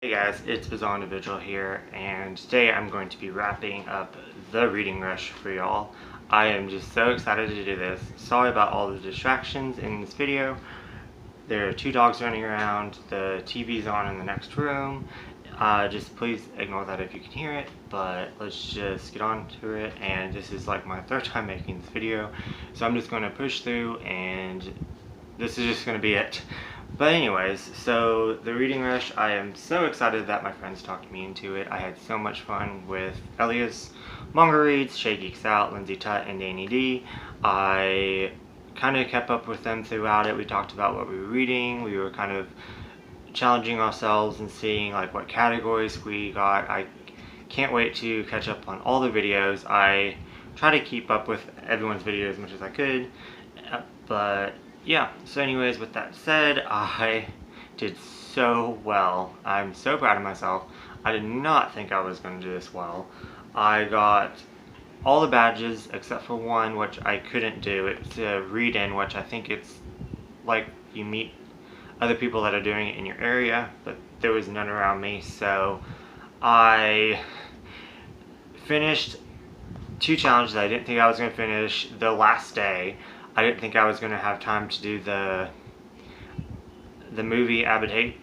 Hey guys, it's Bizarre Individual here, and today I'm going to be wrapping up the reading rush for y'all. I am just so excited to do this. Sorry about all the distractions in this video. There are two dogs running around, the TV's on in the next room. Just please ignore that if you can hear it, but let's just get on to it. And this is like my third time making this video, so I'm just going to push through and this is just going to be it. But anyways, so the reading rush, I am so excited that my friends talked me into it. I had so much fun with Elias, Manga Reads, Shay Geeks Out, Lindsay Tutt, and Danny D. I kind of kept up with them throughout it. We talked about what we were reading. We were kind of challenging ourselves and seeing like what categories we got. I can't wait to catch up on all the videos. I try to keep up with everyone's videos as much as I could, but yeah, so anyways, with that said, I did so well. I'm so proud of myself. I did not think I was going to do this well. I got all the badges except for one, which I couldn't do. It's a read-in, which I think it's like you meet other people that are doing it in your area, but there was none around me, so I finished two challenges I didn't think I was going to finish the last day. I didn't think I was going to have time to do the movie adaptation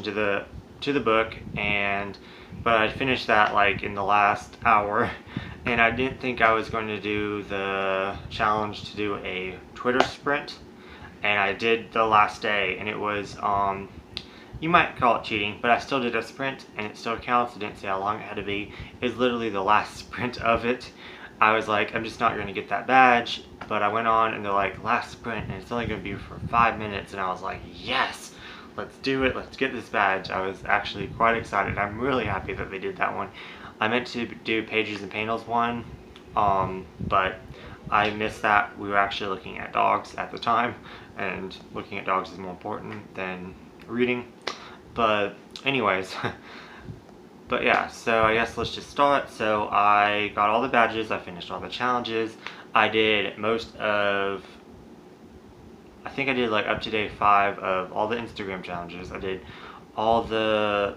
to the book, but I finished that like in the last hour, and I didn't think I was going to do the challenge to do a Twitter sprint, and I did the last day, and it was you might call it cheating, but I still did a sprint and it still counts. It didn't say how long it had to be. It's literally the last sprint of it. I was like, I'm just not going to get that badge, but I went on and they're like, last sprint, and it's only going to be for 5 minutes, and I was like, yes, let's do it, let's get this badge. I was actually quite excited. I'm really happy that they did that one. I meant to do Pages and Panels one, but I missed that. We were actually looking at dogs at the time, and looking at dogs is more important than reading. But anyways, but yeah, so I guess let's just start. So I got all the badges, I finished all the challenges, I did most of, I think I did like up to day 5 of all the Instagram challenges. I did all the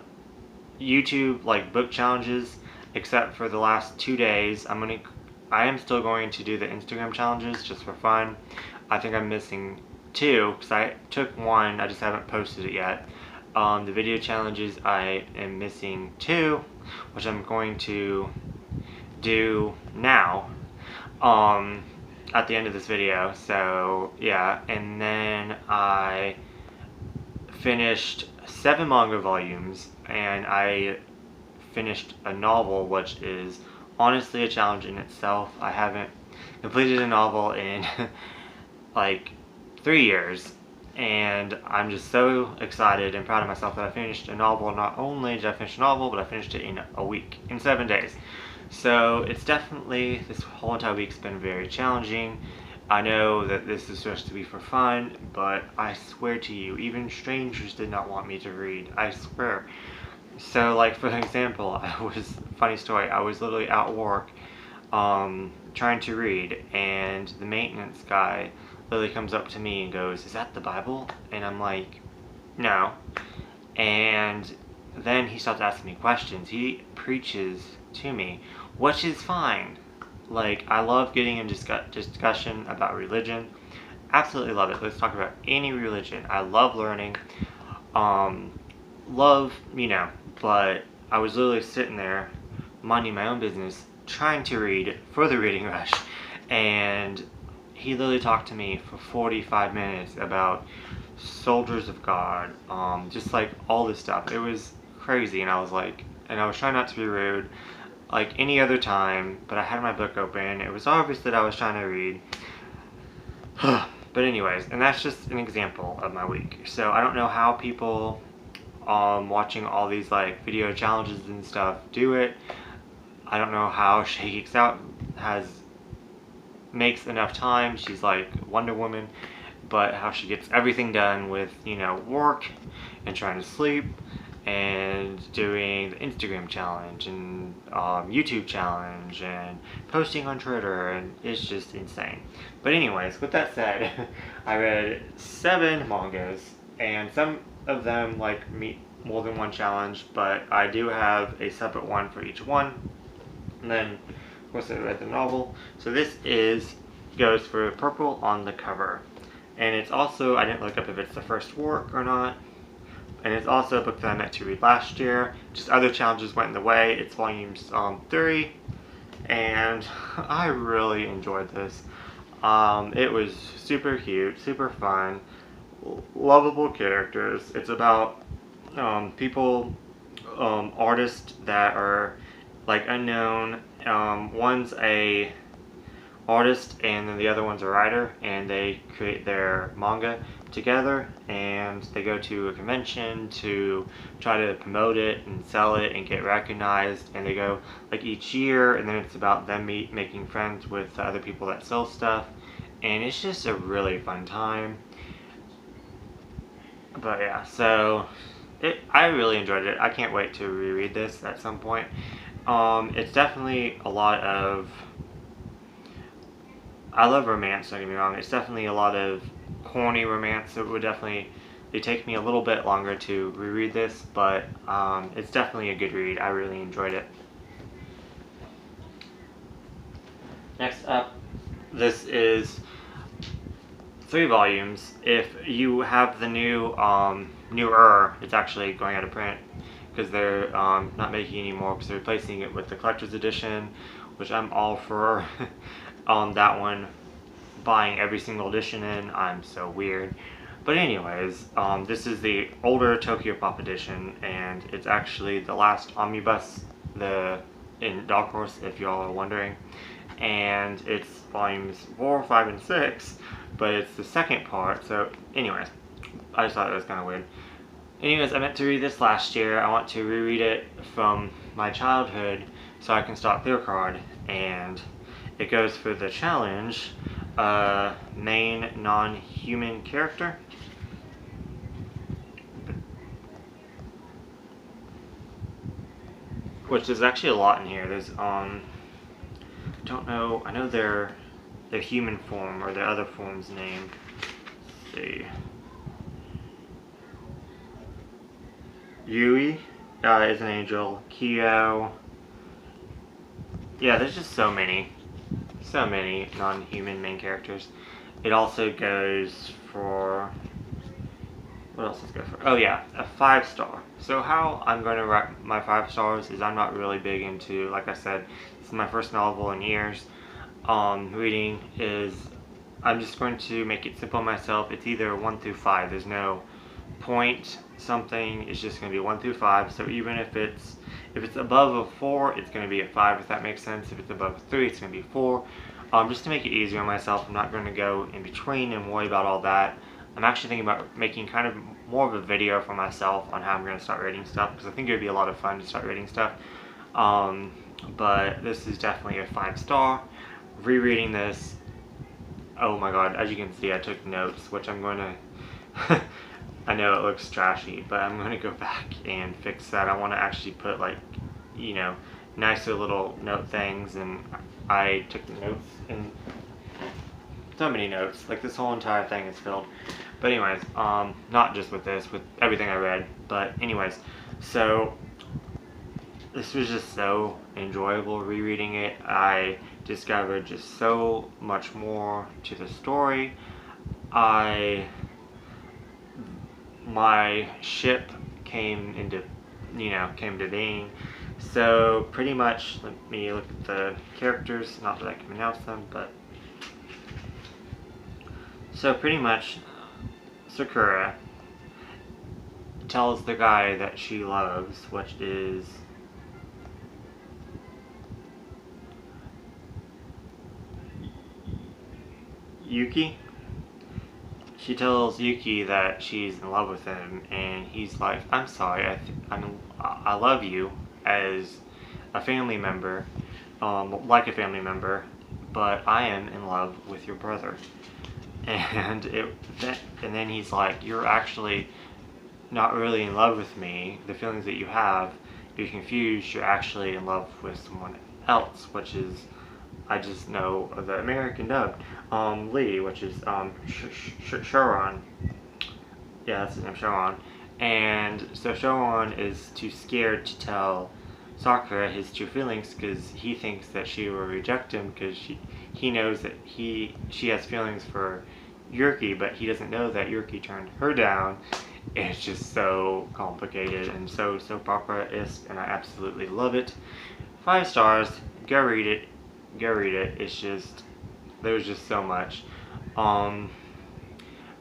YouTube like book challenges except for the last 2 days. I am still going to do the Instagram challenges just for fun. I think I'm missing 2 because I took 1, I just haven't posted it yet. The video challenges, I am missing 2, which I'm going to do now at the end of this video. So yeah, and then I finished 7 manga volumes, and I finished a novel, which is honestly a challenge in itself. I haven't completed a novel in like 3 years. And I'm just so excited and proud of myself that I finished a novel. Not only did I finish a novel, but I finished it in a week, in 7 days. So it's definitely, this whole entire week's been very challenging. I know that this is supposed to be for fun, but I swear to you, even strangers did not want me to read. I swear. So like for example, funny story, I was literally at work trying to read, and the maintenance guy literally comes up to me and goes, "Is that the Bible?" And I'm like, "No." And then he starts asking me questions. He preaches to me, which is fine. Like, I love getting in discussion about religion. Absolutely love it. Let's talk about any religion. I love learning. But I was literally sitting there minding my own business, trying to read for the reading rush, and he literally talked to me for 45 minutes about Soldiers of God, just like all this stuff. It was crazy, and I was trying not to be rude like any other time, but I had my book open. It was obvious that I was trying to read. But anyways, and that's just an example of my week. So I don't know how people watching all these like video challenges and stuff do it. I don't know how Shay Geeks Out makes enough time. She's like Wonder Woman, but how she gets everything done with, work and trying to sleep and doing the Instagram challenge and YouTube challenge and posting on Twitter, and it's just insane. But anyways, with that said, I read 7 mangas, and some of them like meet more than one challenge, but I do have a separate one for each one. And then, of course, I read the novel. So this goes for purple on the cover. And it's also, I didn't look up if it's the first work or not. And it's also a book that I meant to read last year. Just other challenges went in the way. It's volumes 3. And I really enjoyed this. It was super cute, super fun, lovable characters. It's about people, artists that are like unknown. One's a artist and then the other one's a writer, and they create their manga together, and they go to a convention to try to promote it and sell it and get recognized, and they go like each year, and then it's about them making friends with the other people that sell stuff, and it's just a really fun time. But yeah, so I really enjoyed it. I can't wait to reread this at some point. It's definitely a lot of, I love romance, don't get me wrong. It's definitely a lot of corny romance. It would definitely, it take me a little bit longer to reread this, but it's definitely a good read. I really enjoyed it. Next up, this is 3 volumes. If you have the newer, it's actually going out of print because they're not making it anymore because they're replacing it with the collector's edition, which I'm all for. That one, buying every single edition in, I'm so weird. But anyways, this is the older Tokyopop edition, and it's actually the last omnibus in Dark Horse, if y'all are wondering. And it's volumes 4, 5, and 6, but it's the second part. So anyways, I just thought it was kind of weird. Anyways, I meant to read this last year. I want to reread it from my childhood so I can start Clear Card, and it goes for the challenge, main non-human character. Which there's actually a lot in here. There's don't know, I know their human form or their other form's name. Let's see. Yui is an angel. Kyo. Yeah, there's just so many non-human main characters. It also goes for, what else does it go for? Oh yeah, a 5-star. So how I'm going to write my 5 stars is I'm not really big into, like I said, this is my first novel in years. Reading is, I'm just going to make it simple myself. It's either 1 through 5. There's no point something. It's just going to be 1 through 5. So even if it's above a 4, it's going to be a 5, if that makes sense. If it's above a 3, it's going to be 4. Just to make it easier on myself, I'm not going to go in between and worry about all that. I'm actually thinking about making kind of more of a video for myself on how I'm going to start rating stuff, because I think it would be a lot of fun to start rating stuff. But this is definitely a 5-star. Rereading this, oh my god, as you can see, I took notes, which I'm going to, I know it looks trashy, but I'm going to go back and fix that. I want to actually put, like, you know, nicer little note things, and I took notes, and so many notes, like this whole entire thing is filled. But anyways, not just with this, with everything I read, but anyways, so this was just so enjoyable rereading it. I discovered just so much more to the story. My ship came into being. So pretty much, let me look at the characters, not that I can announce them, but so pretty much Sakura tells the guy that she loves, which is Yuki. She tells Yuki that she's in love with him, and he's like, I'm sorry, I love you as a family member, like a family member, but I am in love with your brother. And then he's like, you're actually not really in love with me. The feelings that you have, you're confused, you're actually in love with someone else, which is, I just know the American dub, Lee, which is Sharon. Yeah, that's his name, Sharon. And so Shoan is too scared to tell Sakura his true feelings because he thinks that she will reject him because he knows that she has feelings for Yuki, but he doesn't know that Yuki turned her down. It's just so complicated and so soap opera-esque, and I absolutely love it. 5 stars. Go read it. Go read it. It's just, there's just so much.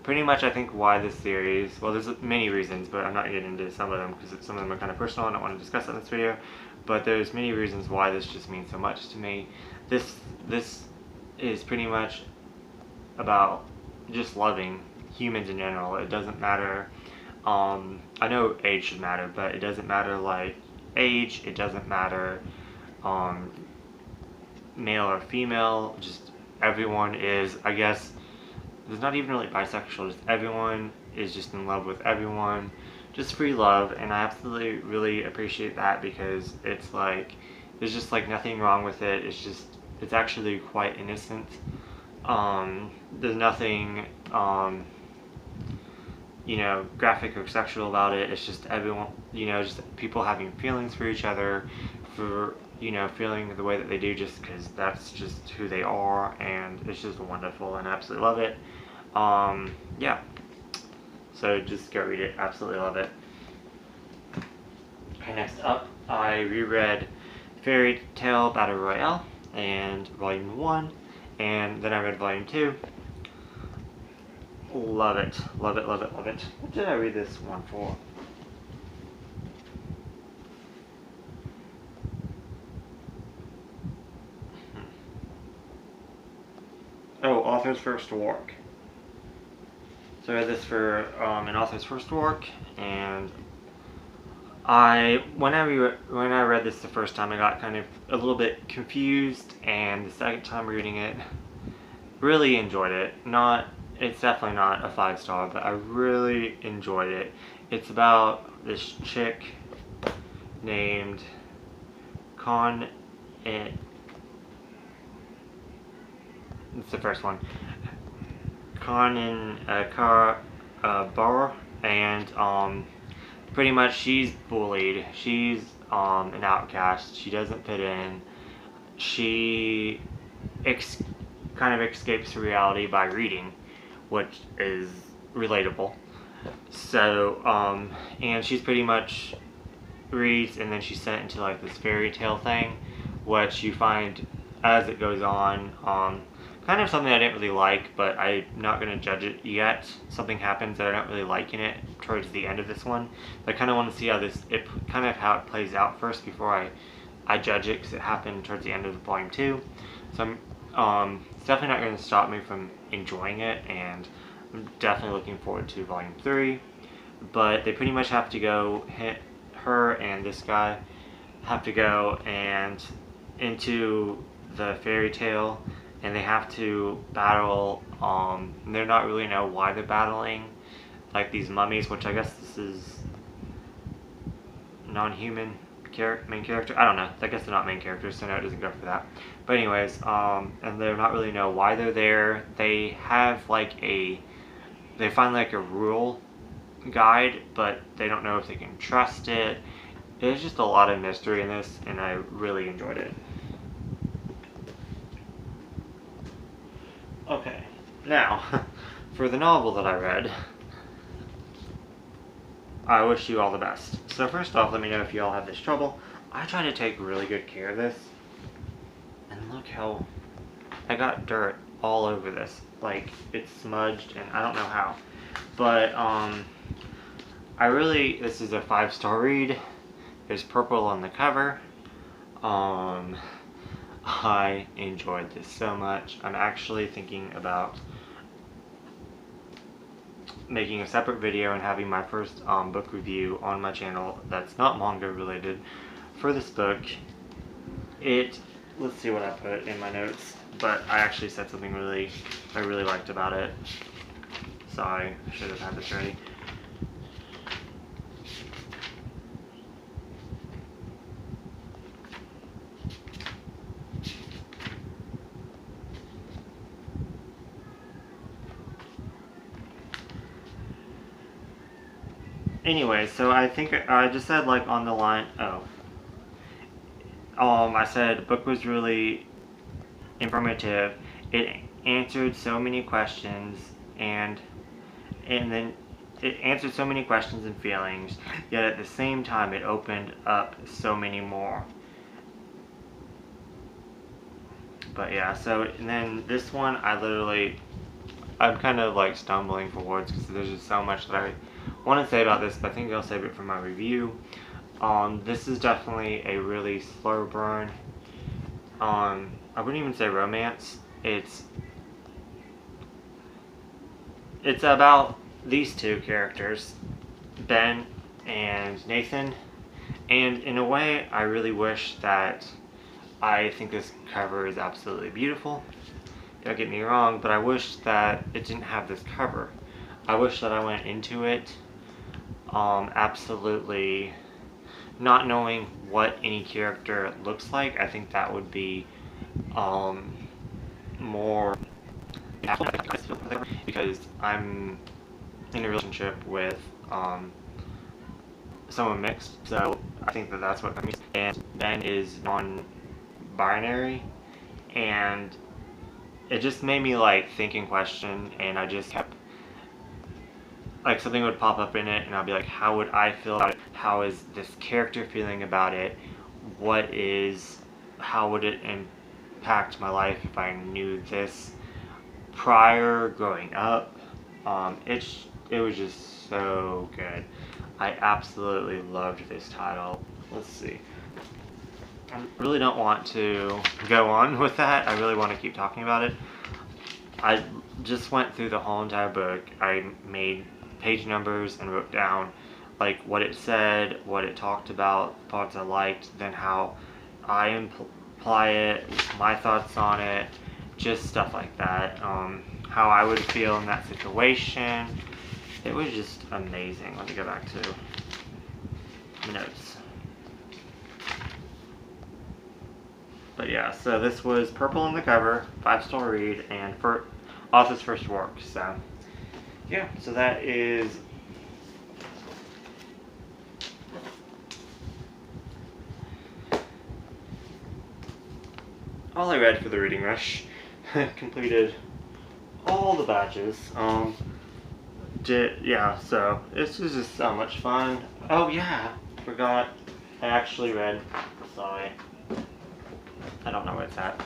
Pretty much I think why this series, well, there's many reasons, but I'm not getting into some of them because some of them are kind of personal and I don't want to discuss in this video, but there's many reasons why this just means so much to me. This is pretty much about just loving humans in general. It doesn't matter, I know age should matter, but it doesn't matter like age, it doesn't matter male or female, just everyone is, I guess, there's not even really bisexual, just everyone is just in love with everyone, just free love, and I absolutely really appreciate that because it's like, there's just like nothing wrong with it, it's just, it's actually quite innocent. There's nothing, you know, graphic or sexual about it, it's just everyone, you know, just people having feelings for each other, for, you know, feeling the way that they do just because that's just who they are, and it's just wonderful and I absolutely love it. Yeah, so just go read it, absolutely love it. Okay, next up, I reread Fairy Tail Battle Royale and Volume 1, and then I read Volume 2. Love it, love it, love it, love it. What did I read this one for? Oh, author's first work. So I read this for an author's first work, and when I read this the first time, I got kind of a little bit confused, and the second time reading it, really enjoyed it. It's definitely not a 5-star, but I really enjoyed it. It's about this chick named Con. It's the first one. Kanin Bar, and pretty much she's bullied. She's an outcast. She doesn't fit in. She kind of escapes reality by reading, which is relatable. So and she's pretty much reads, and then she's sent into like this fairy tale thing, which you find as it goes on. Kind of something I didn't really like, but I'm not going to judge it yet. Something happens that I don't really like in it towards the end of this one. But I kind of want to see how how it plays out first before I judge it, because it happened towards the end of Volume 2. So it's definitely not going to stop me from enjoying it, and I'm definitely looking forward to Volume 3. But they pretty much have to go, her and this guy have to go and into the fairy tale, and they have to battle, they're not really know why they're battling, like these mummies, which I guess this is non-human main character, I don't know, I guess they're not main characters, so no, it doesn't go for that. But anyways, and they're not really know why they're there. They have like they find like a rule guide, but they don't know if they can trust it. There's just a lot of mystery in this, and I really enjoyed it. Okay, now, for the novel that I read, I wish you all the best. So first off, let me know if you all have this trouble. I try to take really good care of this, and look how I got dirt all over this. Like, it's smudged, and I don't know how. But, this is a 5-star read. There's purple on the cover. I enjoyed this so much. I'm actually thinking about making a separate video and having my first book review on my channel that's not manga related for this book. Let's see what I put in my notes, but I actually said something I really liked about it. Sorry, I should have had this ready. anyway, so I think I just said like on the line. I said the book was really informative. It answered so many questions, and then it answered so many questions and feelings. Yet at the same time, it opened up so many more. But yeah, so and then this one, I'm kind of like stumbling for words because there's just so much that I want to say about this, but I think I'll save it for my review. This is definitely a really slow burn. I wouldn't even say romance. It's about these two characters, Ben and Nathan, and in a way, I really wish that I think this cover is absolutely beautiful. Don't get me wrong, but I wish that it didn't have this cover. I wish that I went into it absolutely not knowing what any character looks like. I think that would be more because I'm in a relationship with someone mixed, so I think that that's what that means. And Ben is non-binary, and it just made me like think and question, and I just kept like something would pop up in it and I'll be like, how would I feel about it? How is this character feeling about it? How would it impact my life if I knew this prior growing up? It was just so good. I absolutely loved this title. Let's see. I really don't want to go on with that. I really want to keep talking about it. I just went through the whole entire book. I made page numbers and wrote down like what it said, what it talked about, parts I liked, then how I apply it, my thoughts on it, just stuff like that. How I would feel in that situation. It was just amazing. Let me go back to my notes. But yeah, so this was Purple on the cover, 5-star read, and for author's first work. So yeah, so that is all I read for the reading rush. Completed all the batches. So this was just so much fun. Oh yeah, forgot. I actually read. Sorry. I don't know where it's at.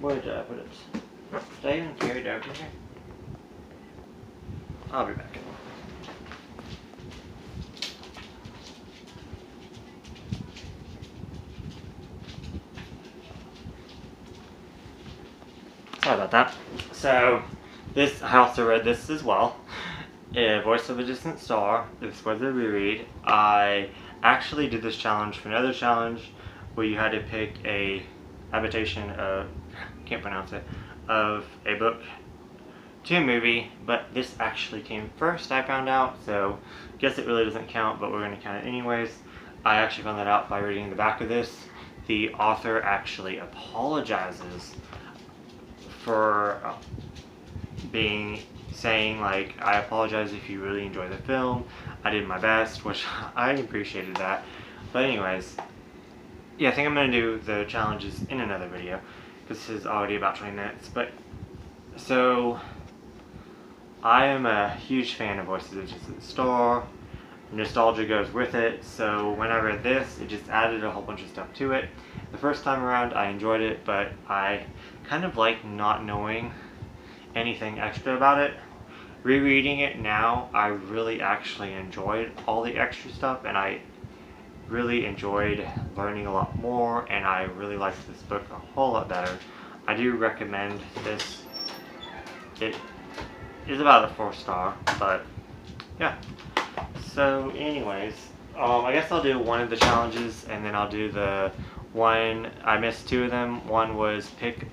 Where did I put it? Did I even carry it over here? I'll be back. Sorry about that. So, I also read this as well. Voice of a Distant Star. This was a reread. I actually did this challenge for another challenge where you had to pick a adaptation of, can't pronounce it, of a book to a movie, but this actually came first, I found out, so I guess it really doesn't count, but we're going to count it anyways. I actually found that out by reading the back of this. The author actually apologizes for saying like, I apologize if you really enjoy the film, I did my best, which I appreciated that. But anyways, yeah, I think I'm going to do the challenges in another video, because this is already about 20 minutes, but, so, I am a huge fan of Voices of a Distant Star. Nostalgia goes with it, so when I read this, it just added a whole bunch of stuff to it. The first time around, I enjoyed it, but I kind of like not knowing anything extra about it. Rereading it now, I really actually enjoyed all the extra stuff, and I really enjoyed learning a lot more, and I really liked this book a whole lot better. I do recommend this. It is about a 4-star, but yeah. So anyways, I guess I'll do one of the challenges, and then I'll do the one, I missed 2 of them. One was pick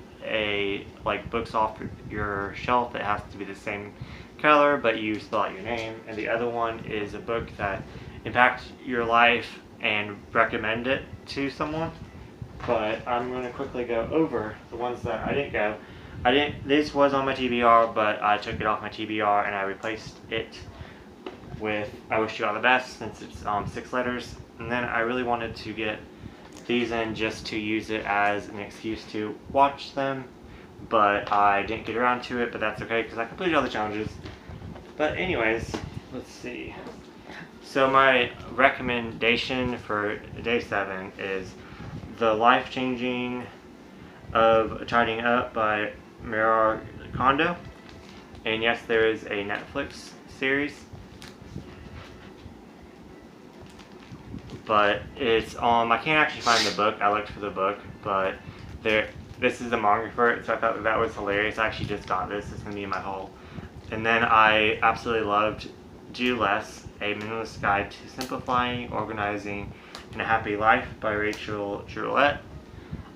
books off your shelf that has to be the same color, but you spell out your name. And the other one is a book that impacts your life and recommend it to someone. But I'm going to quickly go over the ones that I didn't go. This was on my TBR, but I took it off my TBR and I replaced it with I Wish You All the Best, since it's 6 letters. And then I really wanted to get these in just to use it as an excuse to watch them, but I didn't get around to it, but that's okay because I completed all the challenges. But anyways, let's see. So my recommendation for day 7 is The Life Changing of Tidying Up by Marie Kondo. And yes, there is a Netflix series, but it's I can't actually find the book. I looked for the book, but this is the manga for it, so I thought that was hilarious. I actually just got this. It's gonna be in my haul. And then I absolutely loved Do Less, A Minimalist Guide to Simplifying, Organizing, and a Happy Life by Rachel Drouet.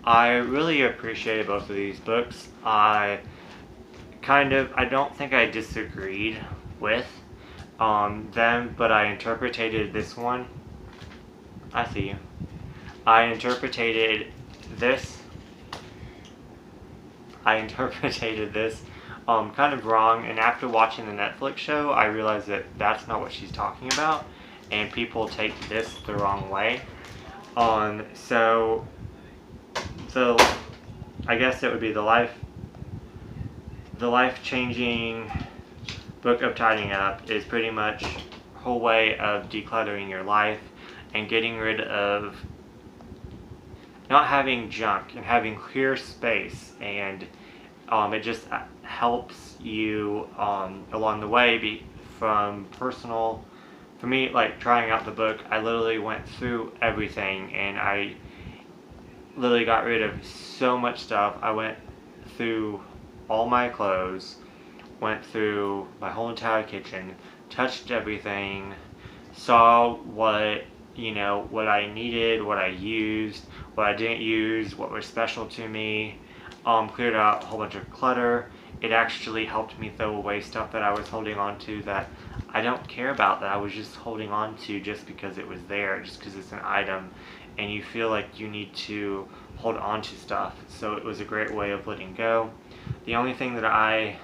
I really appreciated both of these books. I don't think I disagreed with them, but I interpreted this one. I see you. I interpreted this kind of wrong, and after watching the Netflix show, I realized that that's not what she's talking about, and people take this the wrong way. So I guess it would be the life-changing book of tidying up is pretty much a whole way of decluttering your life and getting rid of not having junk and having clear space, and it just helps you along the way. From personal, for me, like trying out the book, I literally went through everything and I literally got rid of so much stuff. I went through all my clothes, went through my whole entire kitchen, touched everything, saw what I needed, what I used, what I didn't use, what was special to me, cleared out a whole bunch of clutter. It actually helped me throw away stuff that I was holding on to that I don't care about, that I was just holding on to just because it was there, just because it's an item, and you feel like you need to hold on to stuff. So it was a great way of letting go. The only thing that I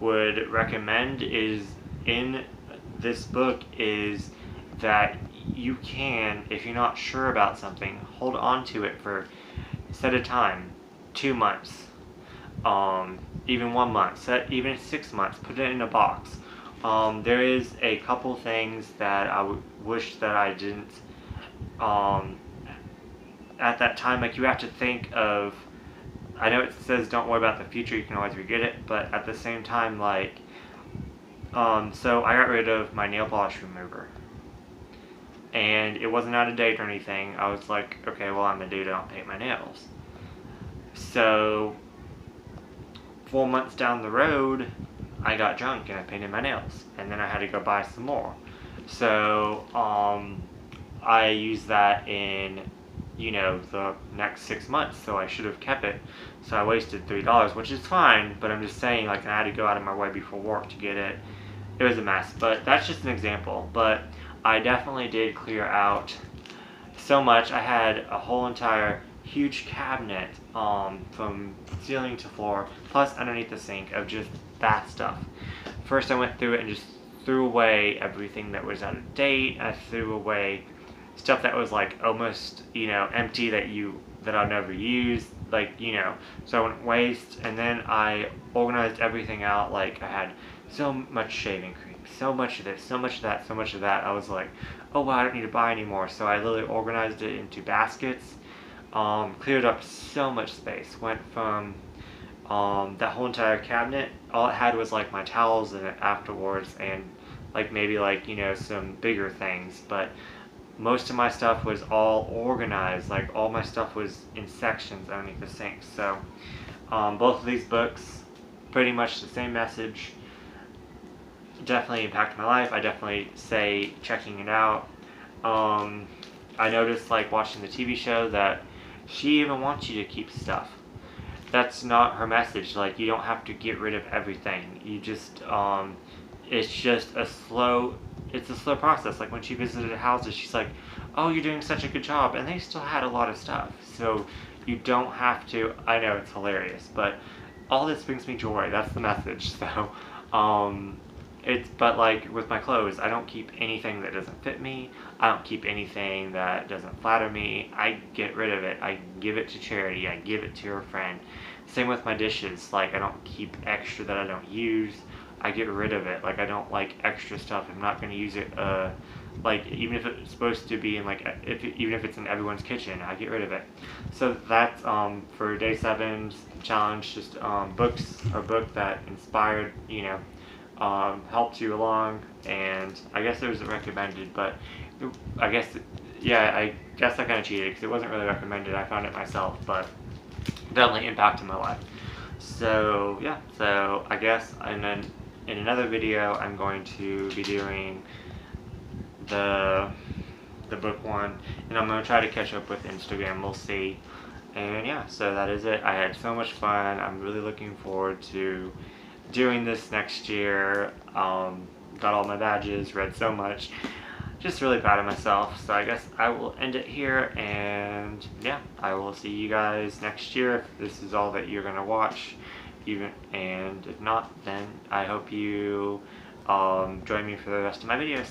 would recommend is in this book is that you can, if you're not sure about something, hold on to it for set a time, 2 months, even 1 month, even 6 months, put it in a box. There is a couple things that I wish that I didn't at that time. Like, you have to think of, I know it says don't worry about the future, you can always forget it, but at the same time, like, so I got rid of my nail polish remover, and it wasn't out of date or anything. I was like, okay, well, I'm a dude, I don't paint my nails. So 4 months down the road, I got junk and I painted my nails, and then I had to go buy some more. So I used that in the next 6 months, so I should have kept it. So I wasted $3, which is fine, but I'm just saying, like, I had to go out of my way before work to get it. It was a mess, but that's just an example. But I definitely did clear out so much. I had a whole entire huge cabinet from ceiling to floor, plus underneath the sink, of just bath stuff. First I went through it and just threw away everything that was out of date. I threw away stuff that was like almost empty that I've never used, so I went waste. And then I organized everything out. Like, I had so much shaving cream, so much of this, so much of that, so much of that. I was like, oh wow, I don't need to buy anymore. So I literally organized it into baskets, cleared up so much space. Went from that whole entire cabinet, all it had was like my towels in it afterwards, and maybe some bigger things, but most of my stuff was all organized. Like, all my stuff was in sections underneath the sink. So both of these books, pretty much the same message, definitely impacted my life. I definitely say checking it out. I noticed, like, watching the TV show, that she even wants you to keep stuff. That's not her message. Like, you don't have to get rid of everything. You just it's just a slow process. Like, when she visited houses, she's like, oh, you're doing such a good job, and they still had a lot of stuff. So you don't have to. I know it's hilarious, but all this brings me joy. That's the message. So but like with my clothes, I don't keep anything that doesn't fit me. I don't keep anything that doesn't flatter me. I get rid of it. I give it to charity. I give it to a friend. Same with my dishes. Like I don't keep extra that I don't use. I get rid of it. Like I don't like extra stuff. I'm not gonna use it. Like even if it's supposed to be in like even if it's in everyone's kitchen, I get rid of it. So that's for day 7's challenge. Just books, a book that inspired, helped you along, and I guess it was recommended, but I guess I guess I kind of cheated because it wasn't really recommended. I found it myself, but definitely impacted my life. So yeah, so I guess, and then in another video I'm going to be doing the book one, and I'm going to try to catch up with Instagram. We'll see. And yeah, so that is it. I had so much fun. I'm really looking forward to doing this next year. Got all my badges, read so much. Just really proud of myself. So I guess I will end it here, and yeah, I will see you guys next year if this is all that you're gonna watch. And if not, then I hope you join me for the rest of my videos.